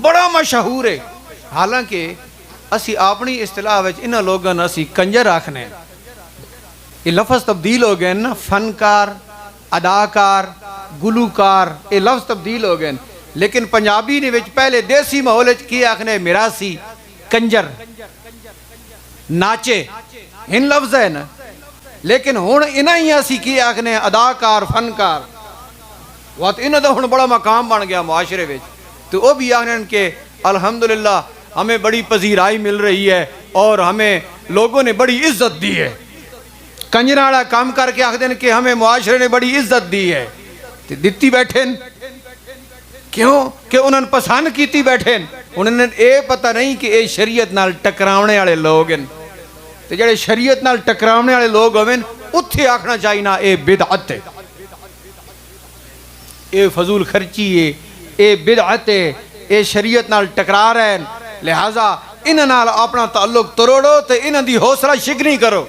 بڑا مشہور ہے. حالانکہ اسی اپنی اصطلاح وچ انہاں لوگاں نوں اسی کنجر آکھنے. یہ لفظ تبدیل ہو گئے نا، فنکار، اداکار، گلوکار، یہ لفظ تبدیل ہو گئے. لیکن پنجابی نے وچ پہلے دیسی ماحول وچ کی آکھنے میراسی، کنجر، ناچے، ان لفظ ہے نا. لیکن ہن انہاں ہی اسی کی آکھنے اداکار، فنکار. وقت انہاں دا ہن بڑا مقام بن گیا معاشرے وچ. تو وہ بھی آکھنے کہ الحمدللہ ہمیں بڑی پذیرائی مل رہی ہے اور ہمیں لوگوں نے بڑی عزت دی ہے. کنجراں والا کام کر کے آکھ دین کہ ہمیں معاشرے نے بڑی عزت دی ہے. دتی بیٹھے کیوں کہ انہوں نے پسند کیتی بیٹھے. انہوں نے اے پتہ نہیں کہ اے شریعت نال ٹکراونے والے لوگ ہیں. تے جڑے شریعت نال ٹکراونے والے لوگ ہوئے اتھے آکھنا چاہیے نا اے بدعت ہے، اے فضول خرچی ہے، اے بدعت ہے، اے شریعت نال ٹکرا رہے ہیں. لہٰذا انہاں نال اپنا تعلق توڑو تے انہاں دی حوصلہ شکنی کرو.